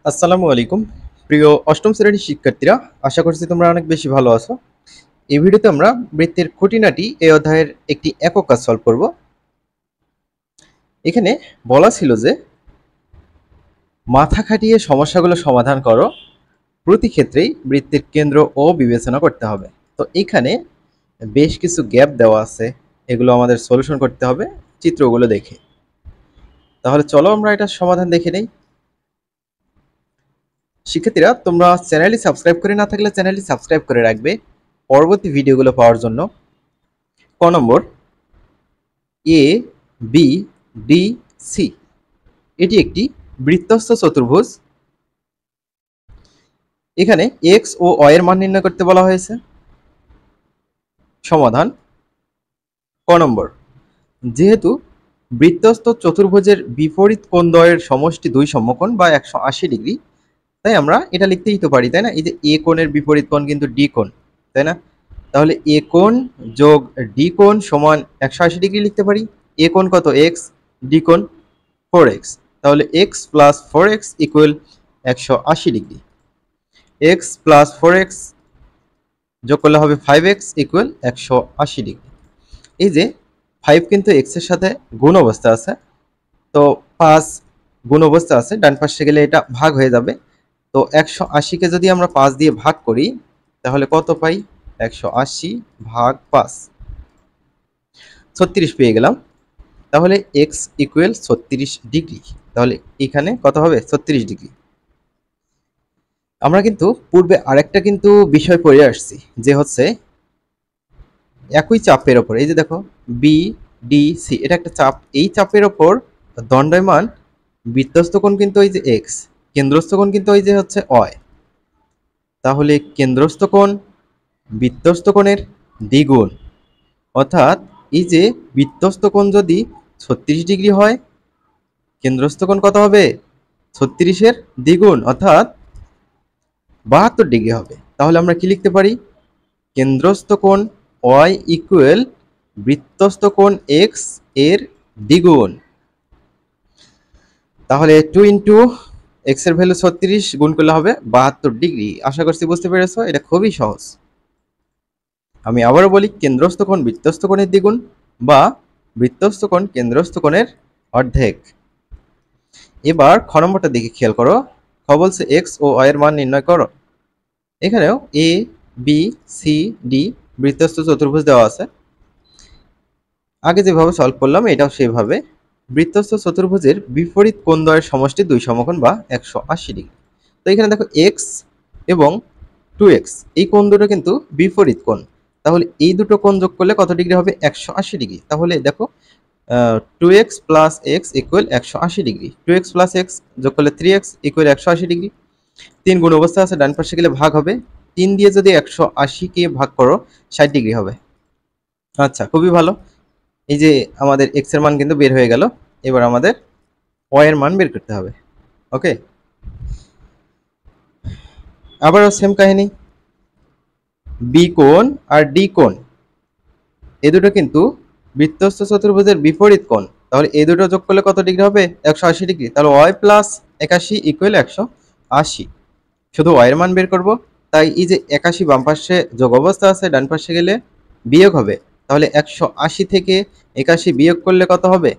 আসসালামু আলাইকুম প্রিয় অষ্টম শ্রেণীর শিক্ষার্থীরা, আশা করছি তোমরা অনেক বেশি ভালো আছো। এই ভিডিওতে আমরা বৃত্তের খুঁটিনাটি এই অধ্যায়ের একটি একক কাজ সলভ করব। এখানে বলা ছিল যে মাথা খাটিয়ে সমস্যাগুলো সমাধান করো, প্রতি ক্ষেত্রেই বৃত্তের কেন্দ্র ও বিবেচনা করতে হবে। তো এখানে বেশ কিছু গ্যাপ দেওয়া আছে, এগুলো আমাদের সলিউশন করতে হবে চিত্রগুলো দেখে। তাহলে চলো আমরা এটার সমাধান দেখে নেই। শিক্ষার্থীরা, তোমরা চ্যানেলটি সাবস্ক্রাইব করে না থাকলে চ্যানেলটি সাবস্ক্রাইব করে রাখবে পরবর্তী ভিডিওগুলো পাওয়ার জন্য। ক নম্বর, এ বি ডি সি এটি একটি বৃত্তস্থ চতুর্ভুজ। এখানে এক্স ও ওয়াই এর মান নির্ণয় করতে বলা হয়েছে। সমাধান। ক নম্বর, যেহেতু বৃত্তস্থ চতুর্ভুজের বিপরীত কোণদ্বয়ের সমষ্টি দুই সমকোণ বা 180 ডিগ্রি, তাই আমরা এটা লিখতেই তো পারি, তাই না? এই যে এ কোণের বিপরীত কোণ কিন্তু ডি কোণ, তাই না? তাহলে এ কোণ যোগ ডি কোণ সমান 180 ডিগ্রি লিখতে পারি। এ কোণ কত? এক্স, ডি কোণ 4x, তাহলে x plus 4x equal 180 degree. X plus 4x যোগ করলে হবে 5x ইকুয়াল 180 ডিগ্রি। এই যে 5 কিন্তু x এর সাথে গুণ অবস্থা আছে, তো 5 গুণ অবস্থা আছে, ডান পাশে গেলে এটা ভাগ হয়ে যাবে। তো 180 কে যদি আমরা 5 দিয়ে ভাগ করি তাহলে কত পাই? 180 ভাগ 5, 36 পেয়ে গেলাম। তাহলে x ইকুয়াল 36 ডিগ্রি। তাহলে এখানে কত হবে? 36 ডিগ্রি। আমরা কিন্তু পূর্বে আরেকটা কিন্তু বিষয় পড়ে আসছি, যে হচ্ছে একই চাপের ওপর, এই যে দেখো বি ডি সি, এটা একটা চাপ, এই চাপের ওপর দণ্ডায়মান বৃত্তস্থ কোণ কিন্তু ওই যে এক্স, কেন্দ্রস্থ কোণ কিন্তু ওই যে হচ্ছে ওয়াই। তাহলে কেন্দ্রস্থ কোণ বৃত্তস্থ কোণের দ্বিগুণ, অর্থাৎ এই যে বৃত্তস্থ কোণ যদি 36 ডিগ্রি হয়, কেন্দ্রস্থ কোণ কত হবে? 36-এর দ্বিগুণ, অর্থাৎ 72 ডিগ্রি হবে। তাহলে আমরা কি লিখতে পারি? কেন্দ্রস্থ কোণ y ইকুয়াল বৃত্তস্থ কোণ x এর দ্বিগুণ। তাহলে 2 ইন্টু x এর ভ্যালু 36 গুণ করলে হবে 72 ডিগ্রি। আশা করছি বুঝতে পেরেছো, এটা খুবই সহজ। আমি আবারও বলি, কেন্দ্রস্থ কোণ বৃত্তস্থ কোণের দ্বিগুণ বা বৃত্তস্থ কোণ কেন্দ্রস্থ কোণের অর্ধেক। এবার খ নম্বরটা দিকে খেয়াল করো। খ বলছে x ও y এর মান নির্ণয় করো। এখানেও এ বি সি ডি বৃত্তস্থ চতুর্ভুজ দেওয়া আছে। আগে যেভাবে সলভ করলাম এটাও সেভাবে। বৃত্তস্থ চতুর্ভুজের বিপরীত কোণদ্বয়ের সমষ্টি দুই সমকোণ বা 180 ডিগ্রি। তো এখানে দেখো এক্স এবং 2x, এই কোণ দুটো কিন্তু বিপরীত কোণ। তাহলে এই দুটো কোণ যোগ করলে কত ডিগ্রি হবে? 180 ডিগ্রি। তাহলে দেখো 2x plus x equal 180 degree. 2x plus x যোগ করলে 3x ইকুয়াল 180 ডিগ্রি। 3 গুণ অবস্থা আছে, ডান পাশে গেলে ভাগ হবে। 3 দিয়ে যদি 180 কে ভাগ করো 60 ডিগ্রি হবে। আচ্ছা, খুবই ভালো। এই যে আমাদের x এর মান কিন্তু বের হয়ে গেল। এবার আমাদের y এর মান বের করতে হবে। ওকে, আবারও সেম কাহিনী। বি কোণ আর ডি কোণ, এই দুটো কিন্তু বৃত্তস্থ চতুর্ভুজের বিপরীত কোণ। তাহলে এই দুটো যোগ করলে কত ডিগ্রি হবে? 180 ডিগ্রি। তাহলে y প্লাস 81 ইকুয়াল 180। শুধু y এর মান বের করব, তাই এই যে 81 বাম পাশে যোগ অবস্থা আছে, ডান পাশে গেলে বিয়োগ হবে। তাহলে 180 থেকে 81 বিয়োগ করলে কত হবে?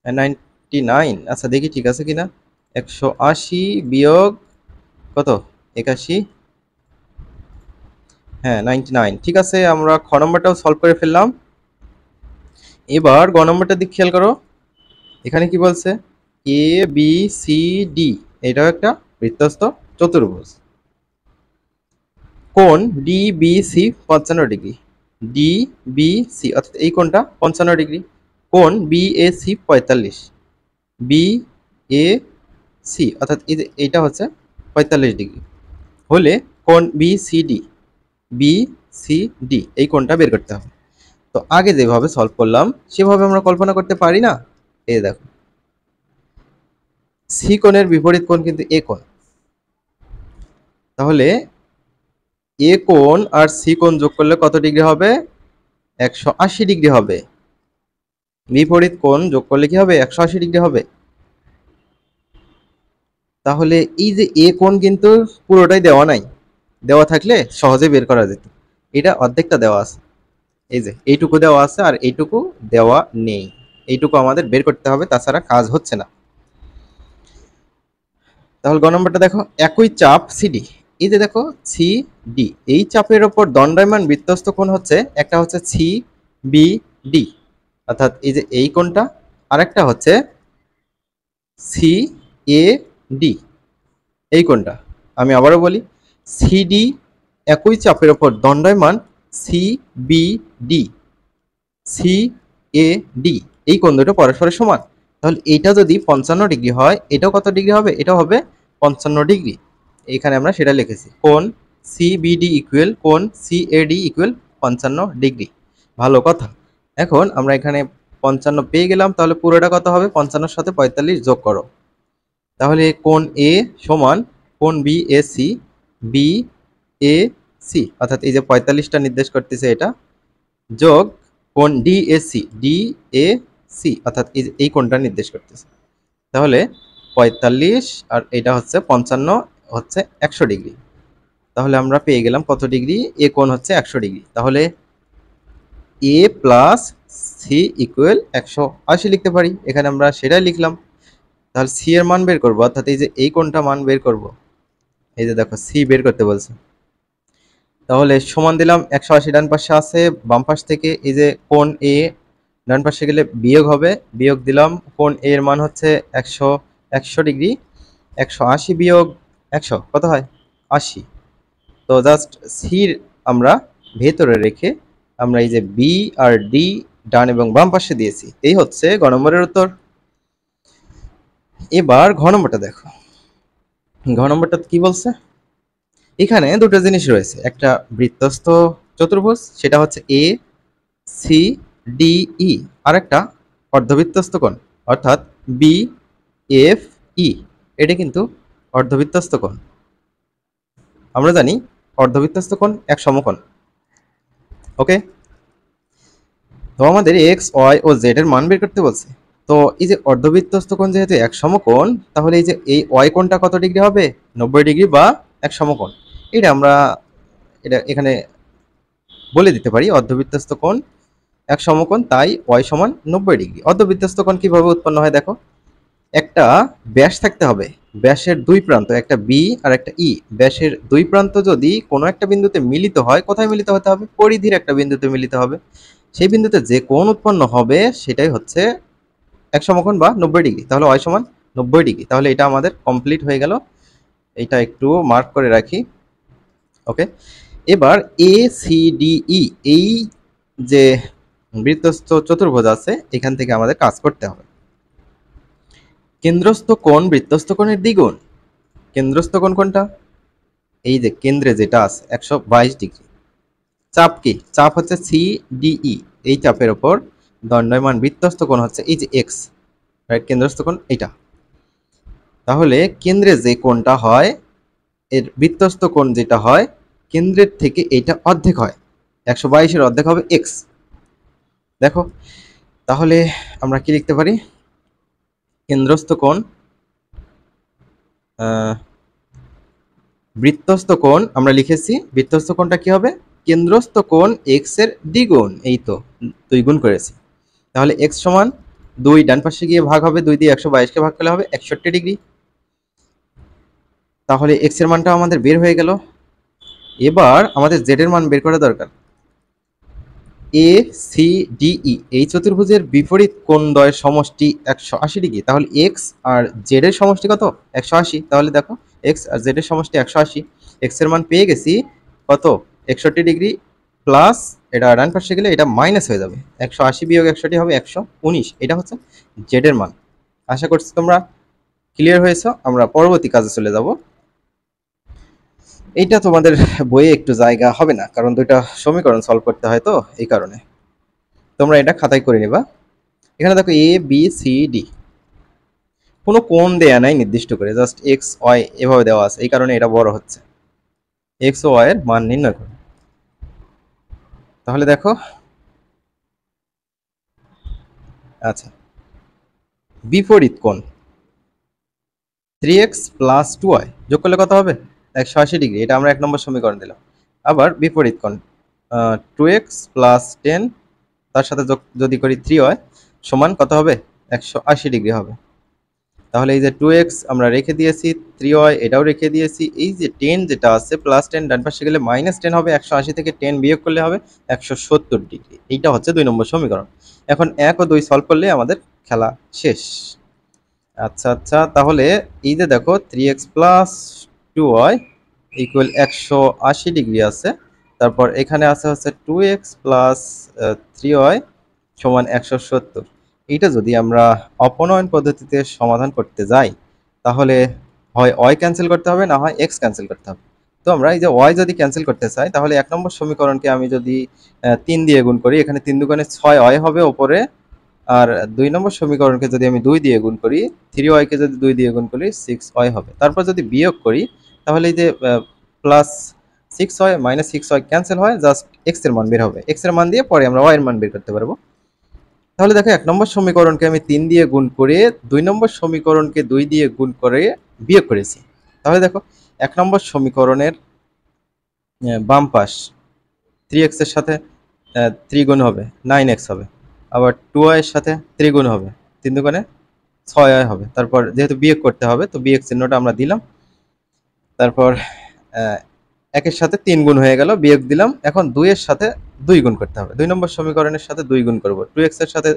99। আচ্ছা দেখি ঠিক আছে কিনা। 180 বিয়োগ কত? 81, হ্যাঁ 99। ঠিক আছে, আমরা খ নম্বরটাও সলভ করে ফেললাম। এবার গ নম্বরটা দিক খেয়াল করো। এখানে কি বলছে? এ বি সি ডি, এটাও একটা বৃত্তস্থ চতুর্ভুজ। কোণ D B C 55 degree. D B C অর্থাৎ এই কোণটা 55 ডিগ্রি। কোণ B A C 45। B A C অর্থাৎ এইটা হচ্ছে 45 ডিগ্রি হলে কোণ B C D, B C D এই কোণটা বের করতে হবে। তো আগে যেভাবে সলভ করলাম সেভাবে আমরা কল্পনা করতে পারি না? এই দেখো, সি কোণের বিপরীত কোণ কিন্তু এ কোণ। তাহলে এ কোণ আর সি কোণ যোগ করলে কত ডিগ্রি হবে? 180 ডিগ্রি হবে। বিপরীত কোণ যোগ করলে কি হবে? 180 ডিগ্রি হবে। তাহলে এই যে এ কোণ কিন্তু পুরোটাই দেওয়া নাই, দেওয়া থাকলে সহজে বের করা যেত। এটা অর্ধেকটা দেওয়া আছে, এই যে এইটুকু দেওয়া আছে আর এইটুকু দেওয়া নেই, এইটুকু আমাদের বের করতে হবে, তাছাড়া কাজ হচ্ছে না। তাহলে গ নম্বরটা দেখো, একই চাপ সিডি, এই যে দেখো সি ডি, এই চাপের ওপর দণ্ডায়মান বৃত্তস্থ কোণ হচ্ছে, একটা হচ্ছে সি বি ডি, অর্থাৎ এই যে এই কোণটা, আরেকটা হচ্ছে সি এ ডি, এই কোণটা। আমি আবারও বলি, সিডি একই চাপের ওপর দণ্ডায়মান C B D, C A D, এই কোণ দুটো পরস্পরের সমান। তাহলে এইটা যদি 55 ডিগ্রি হয়, এটাও কত ডিগ্রি হবে? এটাও হবে 55 ডিগ্রি। এখানে আমরা সেটা লিখেছি, কোণ সিবিডি ইকুয়াল কোণ সিএডি ইকুয়াল 55 ডিগ্রি। ভালো কথা। এখন আমরা এখানে 55 পেয়ে গেলাম, তাহলে পুরোটা কত হবে? 55-র সাথে 45 যোগ করো। তাহলে কোণ এ সমান কোণ B A C, B A C অর্থাৎ এই যে 45টা নির্দেশ করতেছে এটা, যোগ কোণ ডিএসি, ডিএসি অর্থাৎ এই কোণটা নির্দেশ করতেছে। তাহলে 45 আর এটা হচ্ছে 55 হচ্ছে 100 ডিগ্রি। তাহলে আমরা পেয়ে গেলাম কত ডিগ্রি? এ কোণ হচ্ছে 100 ডিগ্রি। তাহলে এ প্লাস সি ইকুয়াল 180 লিখতে পারি, এখানে আমরা সেটাই লিখলাম। তাহলে সি এর মান বের করবো, অর্থাৎ এই যে এই কোণটা মান বের করব, এই যে দেখো সি বের করতে বলছে। তাহলে সমান দিলাম 180, ডান পাশে আছে, বাম পাশ থেকে এই যে কোণ এ ডান পাশে গেলে বিয়োগ হবে, বিয়োগ দিলাম, কোণ এ এর মান হচ্ছে 100 ডিগ্রি, 180 বিয়োগ 100 কত হয়? 80। তো জাস্ট সির আমরা ভেতরে রেখে আমরা এই যে বি আর ডি ডান এবং বাম পাশে দিয়েছি, এই হচ্ছে গ নম্বরের উত্তর। এবার ঘ নম্বরটা দেখো, ঘ নম্বরটা কি বলছে? এখানে দুটো জিনিস রয়েছে, একটা বৃত্তস্থ চতুর্ভুজ, সেটা হচ্ছে এ সি ডি ই, আর একটা অর্ধবৃত্তস্থ কোণ অর্থাৎ বি এফ ই, এটা কিন্তু অর্ধবৃত্তস্থ কোণ। আমরা জানি অর্ধবৃত্তস্থ কোণ এক সমকোণ। ওকে, তো আমাদের এক্স ওয়াই ও জেড এর মান বের করতে বলছে। তো এই যে অর্ধবৃত্তস্থ কোণ যেহেতু এক সমকোণ, তাহলে এই যে এই ওয়াই কোণটা কত ডিগ্রি হবে? 90 ডিগ্রি বা এক সমকোণ। এটা আমরা এটা এখানে বলে দিতে পারি, অর্ধবৃত্তস্থ কোণ এক সমকোণ, তাই ওয়াই সমান 90 ডিগ্রি। অর্ধবৃত্তস্থ কোণ কিভাবে উৎপন্ন হয় দেখো, একটা ব্যাস থাকতে হবে, ব্যাসের দুই প্রান্ত, একটা বি আর একটা ই, ব্যাসের দুই প্রান্ত যদি কোনো একটা বিন্দুতে মিলিত হয়, কোথায় মিলিত হতে হবে? পরিধির একটা বিন্দুতে মিলিত হবে। সেই বিন্দুতে যে কোণ উৎপন্ন হবে সেটাই হচ্ছে এক সমকোণ বা 90 ডিগ্রি। তাহলে ওয়াই সমান 90 ডিগ্রি। তাহলে এটা আমাদের কমপ্লিট হয়ে গেল, এটা একটু মার্ক করে রাখি। ওকে, এবার এ সি ডি ই, এই যে বৃত্তস্থ চতুর্ভুজ আছে, এখান থেকে আমাদের কাজ করতে হবে। কেন্দ্রস্থ কোণ বৃত্তস্থ কোণের দ্বিগুণ। কেন্দ্রস্থ কোণ কোনটা? এই যে কেন্দ্রে যেটা আছে 122 ডিগ্রি। চাপ কি? চাপ হচ্ছে সি ডিই, এই চাপের ওপর দণ্ডায়মান বৃত্তস্থ কোণ হচ্ছে এই যে এক্স, রাইট? কেন্দ্রস্থ কোণ এটা। তাহলে কেন্দ্রে যে কোণটা হয়, এর বৃত্তস্থ কোণ যেটা হয়, কেন্দ্রের থেকে এইটা অর্ধেক হয়, 122-এর অর্ধেক হবে এক্স। দেখো, তাহলে আমরা কি লিখতে পারি? কেন্দ্রস্থ কোণ বৃত্তস্থ কোণ আমরা লিখেছি, বৃত্তস্থ কোণটা কি হবে? কেন্দ্রস্থ কোণ এক্স এর দ্বিগুণ, এই তো 2 গুণ করেছি। তাহলে এক্স সমান 2, ডান পাশে গিয়ে ভাগ হবে, 2 দিয়ে 122-কে ভাগ করলে হবে 61 ডিগ্রি। তাহলে এক্স এর মানটা আমাদের বের হয়ে গেল। এবার আমাদের জেড এর মান বের করা দরকার। এ সি ডি ই, এই চতুর্ভুজের বিপরীত কোণদ্বয়ের সমষ্টি 180 ডিগ্রি। তাহলে এক্স আর জেড এর সমষ্টি কত? 180। তাহলে দেখো, এক্স আর জেড এর সমষ্টি 180। এক্স এর মান পেয়ে গেছি কত? 61 ডিগ্রি, প্লাস এটা ডান পাশে গেলে এটা মাইনাস হয়ে যাবে, 180 বিয়োগ 61 হবে 119। এটা হচ্ছে জেড এর মান। আশা করছি তোমরা ক্লিয়ার হয়েছ। আমরা পরবর্তী কাজে চলে যাব। এইটা তোমাদের বইয়ে একটু জায়গা হবে না, কারণ দুইটা সমীকরণ সলভ করতে হয়, তো এই কারণে তোমরা এটা খাতায় করে নিবা। এখানে দেখো এ বি সি ডি, কোনো কোণ দেয়া নাই নির্দিষ্ট করে, জাস্ট এক্স ওয়াই এভাবে দেওয়া আছে, এই কারণে এটা বড় হচ্ছে। এক্স ও ওয়াই এর মান নির্ণয় করো। তাহলে দেখো, আচ্ছা, বিপরীত কোণ, 3x প্লাস 2y যোগ করলে কত হবে? 180 ডিগ্রি। এটা আমরা 1 নম্বর সমীকরণ দিলাম। আবার বিপরীত কোণ 2x প্লাস 10 তার সাথে যদি করি 3y সমান কত হবে? 180 ডিগ্রি হবে। তাহলে এই যে 2x আমরা রেখে দিয়েছি, 3y এটাও রেখে দিয়েছি, এই যে 10 যেটা আছে প্লাস 10 ডান পাশে গেলে -10 হবে, 180 থেকে 10 বিয়োগ করলে হবে 170 ডিগ্রি। এইটা হচ্ছে 2 নম্বর সমীকরণ। এখন 1 ও 2 সলভ করলে আমাদের খেলা শেষ। আচ্ছা আচ্ছা, তাহলে এই যে দেখো 3x plus 2y equal 180 degree আছে। তারপর এখানে আছে হচ্ছে 2x প্লাস 3y সমান 170। এইটা যদি আমরা অপনয়ন পদ্ধতিতে সমাধান করতে যাই তাহলে হয় y ক্যান্সেল করতে হবে, না হয় x ক্যান্সেল করতে হবে। তো আমরা এই যে y যদি ক্যান্সেল করতে চাই তাহলে 1 নম্বর সমীকরণকে আমি যদি 3 দিয়ে গুণ করি, এখানে 3 দুগুণে 6y হবে ওপরে। আর 2 নম্বর সমীকরণকে যদি আমি 2 দিয়ে গুণ করি, 3y কে যদি 2 দিয়ে গুণ করি 6y হবে। তারপর যদি বিয়োগ করি তাহলে এই যে plus 6y minus 6y cancel হয়, জাস্ট x এর মান বের হবে। x এর মান দিয়ে পরে আমরা y এর মান বের করতে পারবো। তাহলে দেখো 1 নম্বর সমীকরণকে আমি 3 দিয়ে গুণ করে 2 নম্বর সমীকরণকে 2 দিয়ে গুণ করে বিয়োগ করেছি। তাহলে দেখো 1 নম্বর সমীকরণের বাম পাশ 3x এর সাথে 3 গুণ হবে 9x হবে। আবার 2y এর সাথে 3 গুণ হবে, 3 দুগুণে 6y হবে। তারপর যেহেতু বিয়োগ করতে হবে তো বিয়োগ চিহ্নটা আমরা দিলাম। তারপর 1 এর সাথে 3 গুণ হয়ে গেল, বিয়োগ দিলাম। এখন 2 এর সাথে 2 গুণ করতে হবে। 2 নম্বর সমীকরণের সাথে 2 গুণ করব। 2x এর সাথে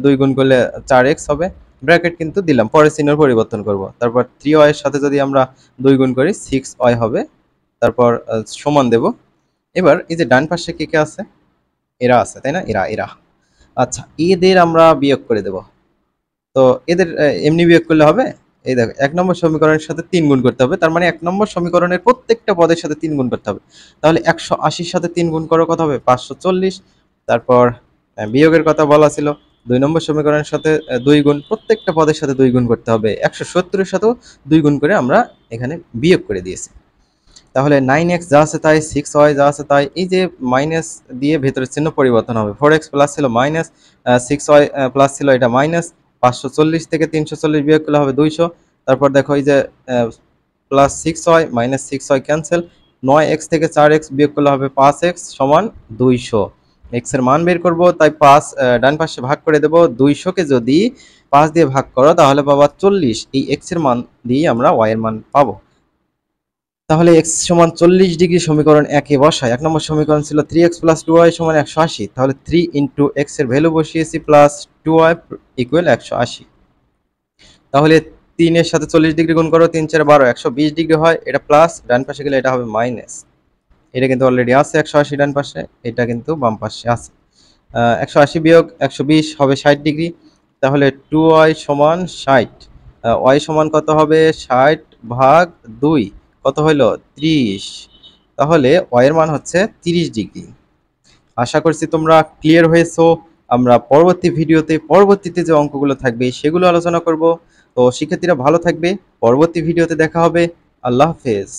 2 গুণ করলে 4x হবে। ব্র্যাকেট কিন্তু দিলাম, পরে চিহ্ন পরিবর্তন করব। তারপর 3y এর সাথে যদি আমরা 2 গুণ করি 6y হবে। তারপর সমান দেব। এবার এই যে ডান পাশে কে কে আছে? এরা আছে, তাই না? এরা। আচ্ছা, এদের আমরা বিয়োগ করে দেব। তো এদের এমনি বিয়োগ করলে হবে? এই দেখো 1 নম্বর সমীকরণের সাথে 3 গুণ করতে হবে। তার মানে 1 নম্বর সমীকরণের প্রত্যেকটা পদের সাথে 3 গুণ করতে হবে। তাহলে 180 সাথে 3 গুণ করো কত হবে? 540। তারপর বিয়োগের কথা বলা ছিল 2 নম্বর সমীকরণের সাথে 2 গুণ, প্রত্যেকটা পদের সাথে 2 গুণ করতে হবে। 170 এর সাথেও 2 গুণ করে আমরা এখানে বিয়োগ করে দিয়েছি। তাহলে 9x যা আছে তাই, 6y যা আছে তাই, এই যে মাইনাস দিয়ে ভেতরের চিহ্ন পরিবর্তন হবে। 4x প্লাস ছিল মাইনাস, 6y প্লাস ছিল, এটা মাইনাস। 540 থেকে 340 বিয়োগ করলে হবে 200। তারপর দেখো এই যে plus 6y minus 6y cancel. 9x থেকে 4x বিয়োগ করলে হবে 5x সমান 200। x এর মান বের করব, তাই 5 ডান পাশে ভাগ করে দেব। 200 কে যদি 5 দিয়ে ভাগ করো তাহলে পাবা 40। এই x এর মান দিয়ে আমরা y এর মান পাবো। তাহলে x সমান 40 ডিগ্রি সমীকরণ 1 এ বসাই। 1 নম্বর সমীকরণ ছিল 3x প্লাস 2y সমান 180। তাহলে 3 ইন্টু x এর ভ্যালু বসিয়েছি প্লাস 2y ইকুয়াল 180। তাহলে 3 এর সাথে 40 ডিগ্রি গুণ করো, 3 4 12, 120 ডিগ্রি হয়। এটা প্লাস, ডান পাশে গেলে এটা হবে মাইনাস। এটা কিন্তু অলরেডি আছে 180 ডান পাশে, এটা কিন্তু বাম পাশে আছে। 180 বিয়োগ 120 হবে 60 ডিগ্রি। তাহলে 2y সমান 60। y সমান কত হবে? 60 ভাগ 2 কত হইল? 30। তাহলে y এর মান হচ্ছে 30 ডিগ্রি। আশা করছি তোমরা ক্লিয়ার হয়েছো। আমরা পরবর্তী ভিডিওতে পরবর্তীতে যে অঙ্কগুলো থাকবে সেগুলো আলোচনা করব। তো শিক্ষার্থীরা ভালো থাকবে, পরবর্তী ভিডিওতে দেখা হবে। আল্লাহ হাফেজ।